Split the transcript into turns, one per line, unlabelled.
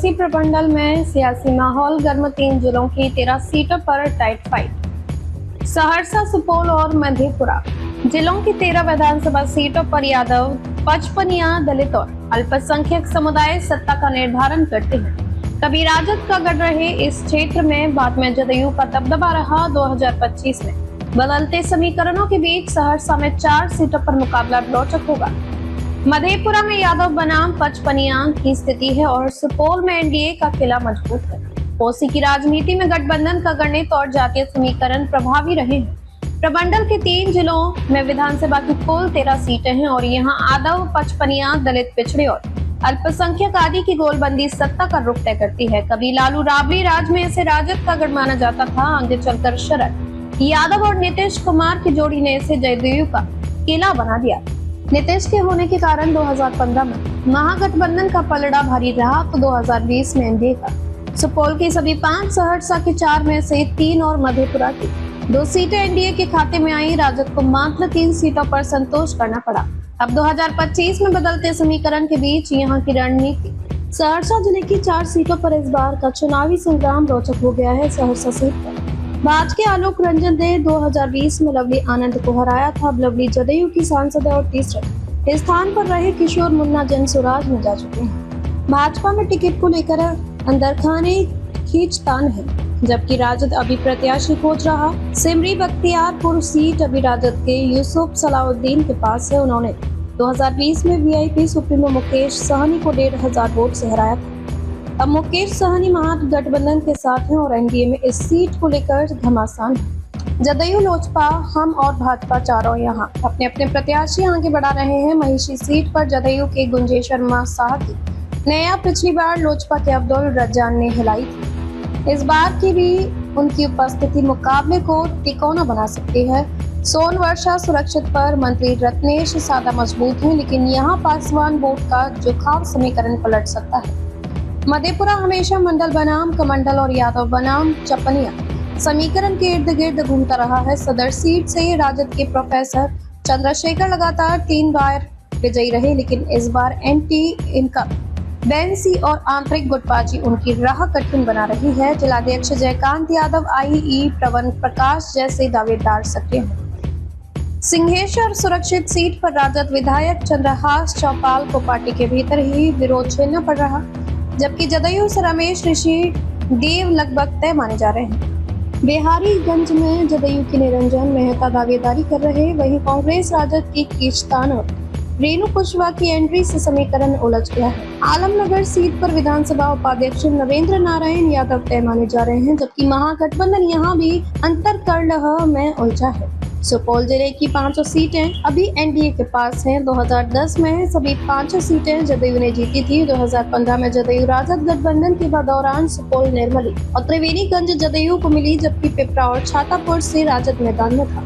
वाराणसी प्रमंडल में सियासी माहौल गर्म, 3 जिलों की 13 सीटों पर टाइट फाइट। सहरसा, सुपौल और मधेपुरा जिलों की 13 विधानसभा सीटों पर यादव, पचपनिया, दलित और अल्पसंख्यक समुदाय सत्ता का निर्धारण करते हैं। कभी राजद का गढ़ रहे इस क्षेत्र में बाद में जदयू का दबदबा रहा। 2025 में बदलते समीकरणों के बीच सहरसा में 4 सीटों पर मुकाबला रोचक होगा। मधेपुरा में यादव बनाम पचपनिया की स्थिति है और सुपौल में एनडीए का किला मजबूत है। ओसी की राजनीति में गठबंधन का गणित और जातीय समीकरण प्रभावी रहे हैं। प्रमंडल के 3 जिलों में विधानसभा की कुल 13 सीटें हैं और यहाँ यादव, पचपनिया, दलित, पिछड़े और अल्पसंख्यक आदि की गोलबंदी सत्ता का रुख तय करती है। कभी लालू राबड़ी राज में इसे राजद का गढ़ माना जाता था। आगे चलकर शरद यादव और नीतीश कुमार की जोड़ी ने इसे जदयू का किला बना दिया। नीतीश के होने के कारण 2015 में महागठबंधन का पलड़ा भारी रहा तो 2020 में एनडीए का। सुपौल की सभी 5, सहरसा के 4 में से 3 और मधेपुरा की 2 सीटें एनडीए के खाते में आई। राजद को मात्र 3 सीटों पर संतोष करना पड़ा। अब 2025 में बदलते समीकरण के बीच यहाँ की रणनीति। सहरसा जिले की 4 सीटों पर इस बार का चुनावी संग्राम रोचक हो गया है। सहरसा सीट पर भाजपा के आलोक रंजन ने 2020 में लवली आनंद को हराया था। अब लवली जदयू की सांसद है और तीसरे स्थान पर रहे किशोर मुन्ना जनसुराज में जा चुके हैं। भाजपा में टिकट को लेकर अंदर खाने खींचतान है, जबकि राजद अभी प्रत्याशी खोज रहा। सिमरी बख्तियारपुर सीट अभी राजद के यूसुफ सलाउद्दीन के पास है। उन्होंने 2020 में वीआईपी सुप्रीमो मुकेश सहनी को 1500 वोट से हराया था। अब मुकेश सहनी महागठबंधन के साथ हैं और एनडीए में इस सीट को लेकर घमासान है। जदयू, लोजपा, हम और भाजपा चारों यहाँ अपने अपने प्रत्याशी आगे बढ़ा रहे हैं। महिषी सीट पर जदयू के गुंजेश शर्मा शाह की नया पिछली बार लोजपा के अब्दुल रज्जान ने हिलाई थी। इस बार की भी उनकी उपस्थिति मुकाबले को तिकोना बना सकती है। सोनवर्षा सुरक्षित पर मंत्री रत्नेश सादा मजबूत हैं, लेकिन यहाँ पासवान वोट का जुखाव समीकरण पलट सकता है। मधेपुरा हमेशा मंडल बनाम कमंडल और यादव बनाम चपनिया समीकरण के इर्द गिर्द घूमता रहा है। सदर सीट से राजद के प्रोफेसर चंद्रशेखर लगातार 3 बार विजयी रहे, लेकिन इस बार एंटी इनकम बैंसी और आंतरिक गुटबाजी उनकी राह कठिन बना रही है। जिलाध्यक्ष जयकांत यादव, आईई प्रवन प्रकाश जैसे दावेदार सक्रिय हैं। सिंहेश्वर सुरक्षित सीट पर राजद विधायक चंद्रहास चौपाल को पार्टी के भीतर ही विरोध झेलना पड़ रहा, जबकि जदयू से रमेश ऋषि देव लगभग तय माने जा रहे हैं। बिहारीगंज में जदयू की निरंजन मेहता दावेदारी कर रहे, वहीं कांग्रेस राजद की खींचतान और रेणु कुशवाहा की एंट्री से समीकरण उलझ गया है। आलमनगर सीट पर विधानसभा उपाध्यक्ष नरेंद्र नारायण यादव तय माने जा रहे हैं, जबकि महागठबंधन यहाँ भी अंतरकलह में उलझा है। सुपौल जिले की 5 सीटें अभी एनडीए के पास हैं। 2010 में सभी 5 सीटें जदयू ने जीती थी। 2015 में जदयू राजद गठबंधन के दौरान सुपौल, निर्मली और त्रिवेणीगंज जदयू को मिली, जबकि पिपरा और छातापुर से राजद मैदान में था।